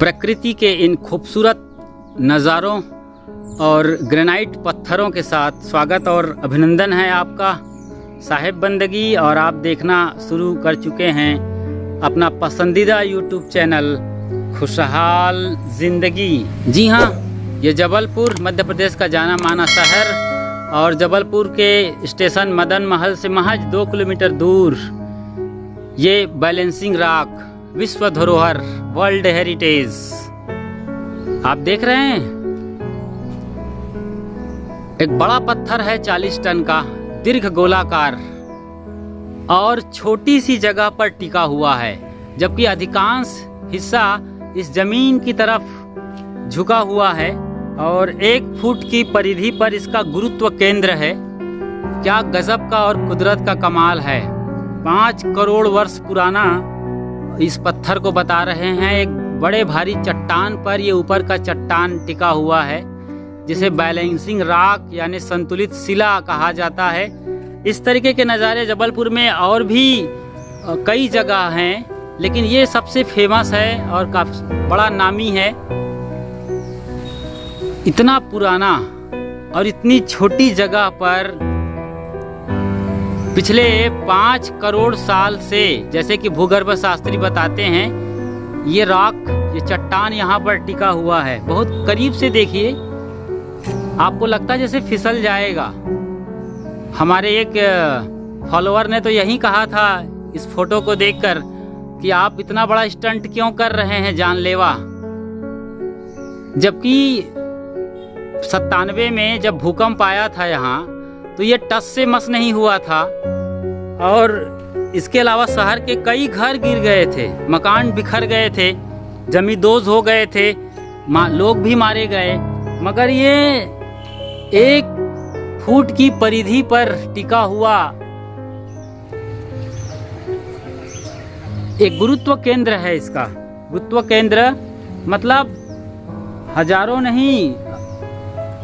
प्रकृति के इन खूबसूरत नज़ारों और ग्रेनाइट पत्थरों के साथ स्वागत और अभिनंदन है आपका साहिब बंदगी। और आप देखना शुरू कर चुके हैं अपना पसंदीदा यूट्यूब चैनल खुशहाल ज़िंदगी। जी हाँ, ये जबलपुर मध्य प्रदेश का जाना माना शहर और जबलपुर के स्टेशन मदन महल से महज 2 किलोमीटर दूर ये बैलेंसिंग रॉक विश्व धरोहर वर्ल्ड हेरिटेज आप देख रहे हैं। एक बड़ा पत्थर है 40 टन का, दीर्घ गोलाकार और छोटी सी जगह पर टिका हुआ है, जबकि अधिकांश हिस्सा इस जमीन की तरफ झुका हुआ है और 1 फुट की परिधि पर इसका गुरुत्व केंद्र है। क्या गजब का और कुदरत का कमाल है। 5 करोड़ वर्ष पुराना इस पत्थर को बता रहे हैं। एक बड़े भारी चट्टान पर ये ऊपर का चट्टान टिका हुआ है, जिसे बैलेंसिंग रॉक यानी संतुलित शिला कहा जाता है। इस तरीके के नज़ारे जबलपुर में और भी कई जगह हैं, लेकिन ये सबसे फेमस है और काफी बड़ा नामी है। इतना पुराना और इतनी छोटी जगह पर पिछले 5 करोड़ साल से, जैसे कि भूगर्भ शास्त्री बताते हैं, ये रॉक, ये चट्टान यहाँ पर टिका हुआ है। बहुत करीब से देखिए, आपको लगता है जैसे फिसल जाएगा। हमारे एक फॉलोअर ने तो यही कहा था इस फोटो को देखकर कि आप इतना बड़ा स्टंट क्यों कर रहे हैं जानलेवा। जबकि 97 में जब भूकंप आया था यहाँ, तो ये टस से मस नहीं हुआ था और इसके अलावा शहर के कई घर गिर गए थे, मकान बिखर गए थे, जमींदोज हो गए थे, लोग भी मारे गए। मगर ये 1 फुट की परिधि पर टिका हुआ एक गुरुत्व केंद्र है। इसका गुरुत्व केंद्र मतलब हजारों नहीं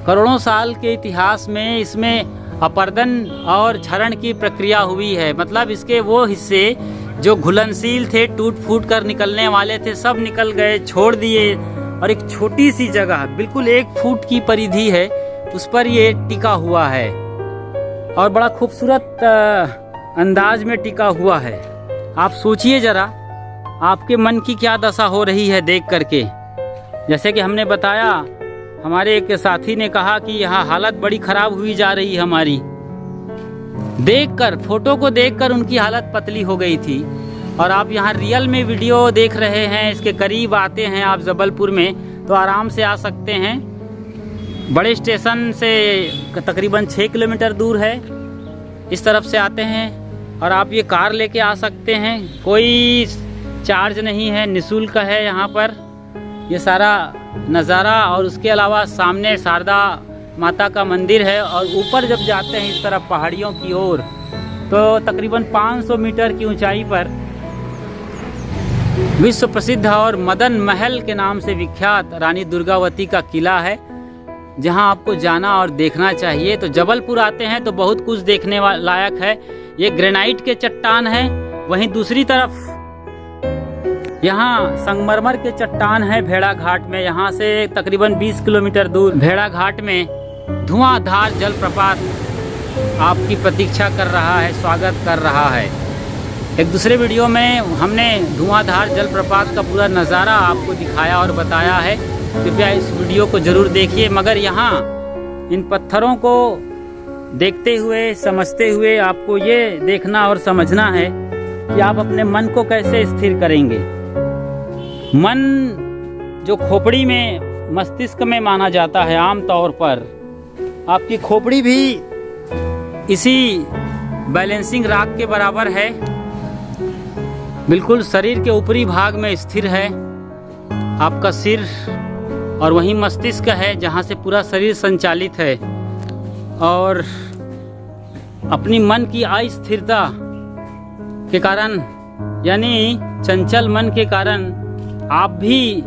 करोड़ों साल के इतिहास में इसमें अपर्दन और क्षरण की प्रक्रिया हुई है। मतलब इसके वो हिस्से जो घुलनशील थे, टूट फूट कर निकलने वाले थे, सब निकल गए, छोड़ दिए और एक छोटी सी जगह बिल्कुल 1 फुट की परिधि है, उस पर ये टिका हुआ है और बड़ा खूबसूरत अंदाज में टिका हुआ है। आप सोचिए जरा, आपके मन की क्या दशा हो रही है देख करके। जैसे कि हमने बताया, हमारे एक साथी ने कहा कि यहाँ हालत बड़ी खराब हुई जा रही है हमारी। देखकर, फोटो को देखकर उनकी हालत पतली हो गई थी। और आप यहाँ रियल में वीडियो देख रहे हैं, इसके करीब आते हैं आप जबलपुर में तो आराम से आ सकते हैं। बड़े स्टेशन से तकरीबन 6 किलोमीटर दूर है। इस तरफ से आते हैं और आप ये कार लेके आ सकते हैं, कोई चार्ज नहीं है, निःशुल्क है यहाँ पर ये सारा नज़ारा। और उसके अलावा सामने शारदा माता का मंदिर है और ऊपर जब जाते हैं इस तरफ पहाड़ियों की ओर, तो तकरीबन 500 मीटर की ऊंचाई पर विश्व प्रसिद्ध और मदन महल के नाम से विख्यात रानी दुर्गावती का किला है, जहां आपको जाना और देखना चाहिए। तो जबलपुर आते हैं तो बहुत कुछ देखने लायक है। ये ग्रेनाइट के चट्टान है, वहीं दूसरी तरफ यहाँ संगमरमर के चट्टान है भेड़ा घाट में। यहाँ से तकरीबन 20 किलोमीटर दूर भेड़ा घाट में धुआंधार जलप्रपात आपकी प्रतीक्षा कर रहा है, स्वागत कर रहा है। एक दूसरे वीडियो में हमने धुआंधार जलप्रपात का पूरा नज़ारा आपको दिखाया और बताया है, कृपया इस वीडियो को ज़रूर देखिए। मगर यहाँ इन पत्थरों को देखते हुए, समझते हुए आपको ये देखना और समझना है कि आप अपने मन को कैसे स्थिर करेंगे। मन जो खोपड़ी में, मस्तिष्क में माना जाता है आम तौर पर, आपकी खोपड़ी भी इसी बैलेंसिंग रॉक के बराबर है। बिल्कुल शरीर के ऊपरी भाग में स्थिर है आपका सिर, और वहीं मस्तिष्क है जहां से पूरा शरीर संचालित है। और अपनी मन की अस्थिरता के कारण, यानी चंचल मन के कारण, आप भी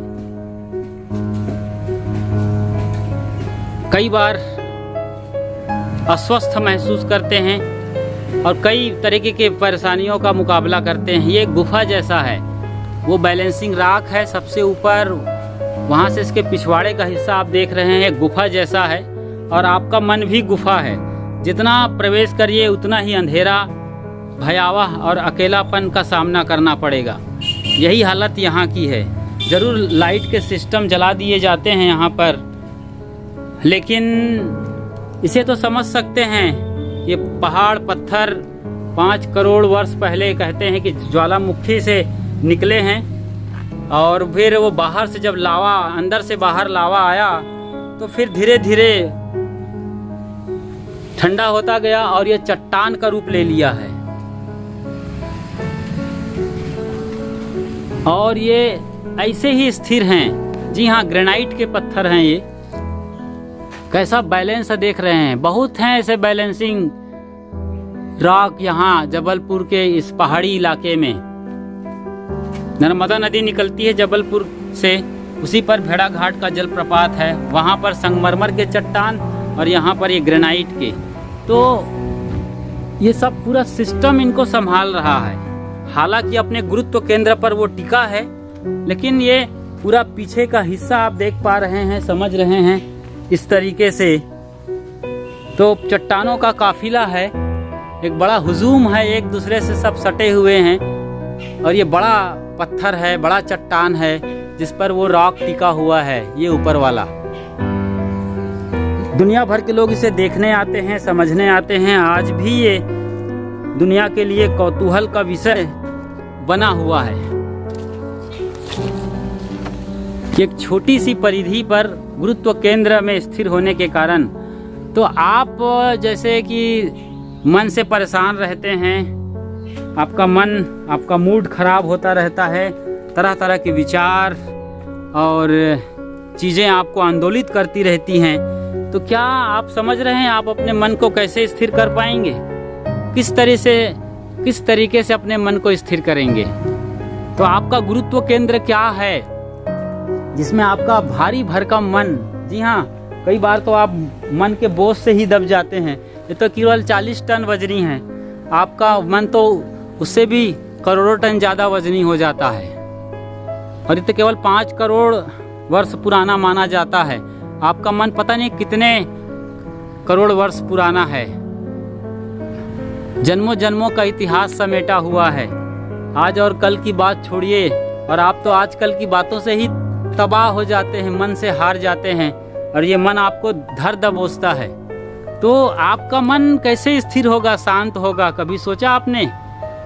कई बार अस्वस्थ महसूस करते हैं और कई तरीके के परेशानियों का मुकाबला करते हैं। ये गुफा जैसा है, वो बैलेंसिंग रॉक है सबसे ऊपर, वहाँ से इसके पिछवाड़े का हिस्सा आप देख रहे हैं, गुफा जैसा है, और आपका मन भी गुफा है। जितना प्रवेश करिए उतना ही अंधेरा, भयावह और अकेलापन का सामना करना पड़ेगा। यही हालत यहाँ की है। ज़रूर लाइट के सिस्टम जला दिए जाते हैं यहाँ पर, लेकिन इसे तो समझ सकते हैं, ये पहाड़ पत्थर 5 करोड़ वर्ष पहले कहते हैं कि ज्वालामुखी से निकले हैं, और फिर वो बाहर से जब लावा, अंदर से बाहर लावा आया तो फिर धीरे धीरे ठंडा होता गया और ये चट्टान का रूप ले लिया है। और ये ऐसे ही स्थिर हैं। जी हाँ, ग्रेनाइट के पत्थर हैं ये। कैसा बैलेंस देख रहे हैं, बहुत हैं ऐसे बैलेंसिंग रॉक यहाँ जबलपुर के इस पहाड़ी इलाके में। नर्मदा नदी निकलती है जबलपुर से, उसी पर भेड़ा घाट का जलप्रपात है। वहाँ पर संगमरमर के चट्टान और यहाँ पर ये ग्रेनाइट के। तो ये सब पूरा सिस्टम इनको संभाल रहा है। हालांकि अपने गुरुत्व केंद्र पर वो टिका है, लेकिन ये पूरा पीछे का हिस्सा आप देख पा रहे हैं, समझ रहे हैं इस तरीके से। तो चट्टानों का काफिला है, एक बड़ा हुजूम है, एक दूसरे से सब सटे हुए हैं, और ये बड़ा पत्थर है, बड़ा चट्टान है जिस पर वो रॉक टिका हुआ है, ये ऊपर वाला। दुनिया भर के लोग इसे देखने आते हैं, समझने आते हैं। आज भी ये दुनिया के लिए कौतूहल का विषय बना हुआ है। एक छोटी सी परिधि पर गुरुत्व केंद्र में स्थिर होने के कारण, तो आप जैसे कि मन से परेशान रहते हैं, आपका मन, आपका मूड खराब होता रहता है, तरह तरह के विचार और चीज़ें आपको आंदोलित करती रहती हैं, तो क्या आप समझ रहे हैं आप अपने मन को कैसे स्थिर कर पाएंगे? किस तरीके से अपने मन को स्थिर करेंगे? तो आपका गुरुत्व केंद्र क्या है जिसमें आपका भारी भरकम मन, जी हाँ, कई बार तो आप मन के बोझ से ही दब जाते हैं। ये तो केवल 40 टन वजनी है, आपका मन तो उससे भी करोड़ों टन ज़्यादा वजनी हो जाता है, और ये तो केवल 5 करोड़ वर्ष पुराना माना जाता है। आपका मन पता नहीं कितने करोड़ वर्ष पुराना है, जन्मों जन्मों का इतिहास समेटा हुआ है। आज और कल की बात छोड़िए, और आप तो आजकल की बातों से ही तबाह हो जाते हैं, मन से हार जाते हैं, और ये मन आपको धर दबोचता है। तो आपका मन कैसे स्थिर होगा, शांत होगा? कभी सोचा आपने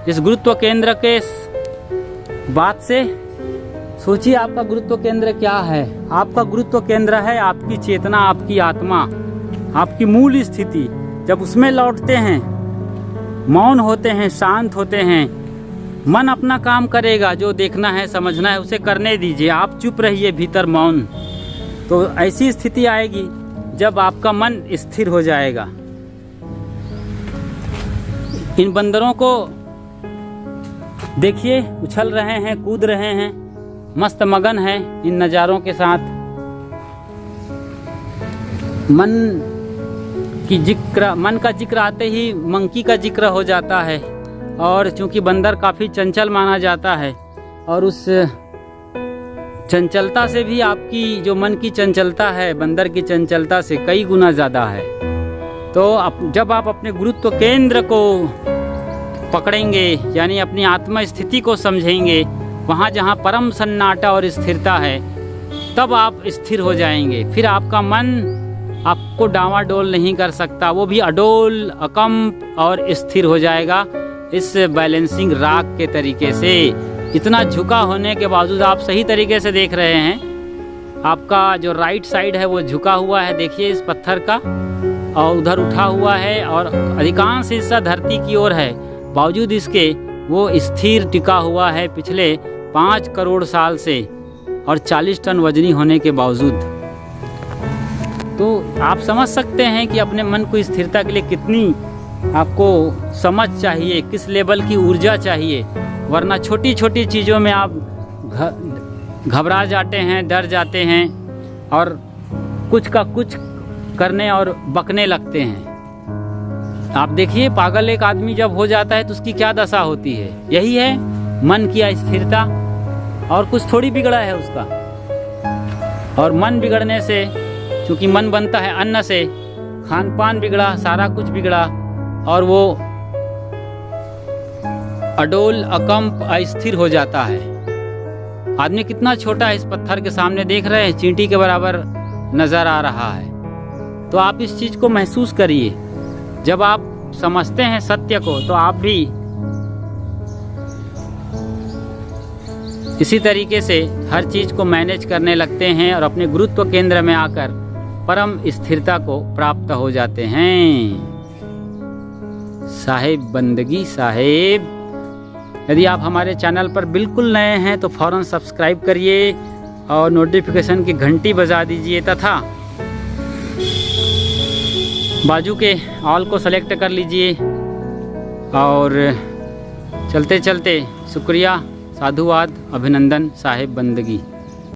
इस गुरुत्व केंद्र के बात से? सोचिए आपका गुरुत्व केंद्र क्या है। आपका गुरुत्व केंद्र है आपकी चेतना, आपकी आत्मा, आपकी मूल स्थिति। जब उसमें लौटते हैं, मौन होते हैं, शांत होते हैं, मन अपना काम करेगा, जो देखना है समझना है उसे करने दीजिए, आप चुप रहिए भीतर मौन। तो ऐसी स्थिति आएगी जब आपका मन स्थिर हो जाएगा। इन बंदरों को देखिए, उछल रहे हैं, कूद रहे हैं, मस्त मगन है इन नज़ारों के साथ। मन का जिक्र आते ही मंकी का जिक्र हो जाता है, और चूंकि बंदर काफ़ी चंचल माना जाता है, और उस चंचलता से भी आपकी जो मन की चंचलता है बंदर की चंचलता से कई गुना ज़्यादा है। तो जब आप अपने गुरुत्व केंद्र को पकड़ेंगे, यानी अपनी आत्मा स्थिति को समझेंगे, वहाँ जहाँ परम सन्नाटा और स्थिरता है, तब आप स्थिर हो जाएंगे। फिर आपका मन आपको डावाडोल नहीं कर सकता, वो भी अडोल, अकंप और स्थिर हो जाएगा इस बैलेंसिंग रॉक के तरीके से। इतना झुका होने के बावजूद आप सही तरीके से देख रहे हैं। आपका जो राइट साइड है वो झुका हुआ है, देखिए इस पत्थर का, और उधर उठा हुआ है, और अधिकांश हिस्सा धरती की ओर है। बावजूद इसके वो स्थिर टिका हुआ है पिछले 5 करोड़ साल से, और 40 टन वजनी होने के बावजूद। तो आप समझ सकते हैं कि अपने मन को स्थिरता के लिए कितनी आपको समझ चाहिए, किस लेवल की ऊर्जा चाहिए, वरना छोटी छोटी चीज़ों में आप घबरा जाते हैं, डर जाते हैं, और कुछ का कुछ करने और बकने लगते हैं। आप देखिए, पागल एक आदमी जब हो जाता है तो उसकी क्या दशा होती है। यही है मन की अस्थिरता, और कुछ थोड़ी बिगड़ा है उसका। और मन बिगड़ने से, क्योंकि मन बनता है अन्न से, खान पान बिगड़ा, सारा कुछ बिगड़ा और वो अडोल, अकंप, अस्थिर हो जाता है। आदमी कितना छोटा है, इस पत्थर के सामने देख रहे हैं, चींटी के बराबर नजर आ रहा है। तो आप इस चीज को महसूस करिए। जब आप समझते हैं सत्य को तो आप भी इसी तरीके से हर चीज को मैनेज करने लगते हैं और अपने गुरुत्व केंद्र में आकर परम स्थिरता को प्राप्त हो जाते हैं। साहेब बंदगी साहेब। यदि आप हमारे चैनल पर बिल्कुल नए हैं तो फौरन सब्सक्राइब करिए और नोटिफिकेशन की घंटी बजा दीजिए तथा बाजू के ऑल को सेलेक्ट कर लीजिए। और चलते चलते शुक्रिया, साधुवाद, अभिनंदन, साहेब बंदगी।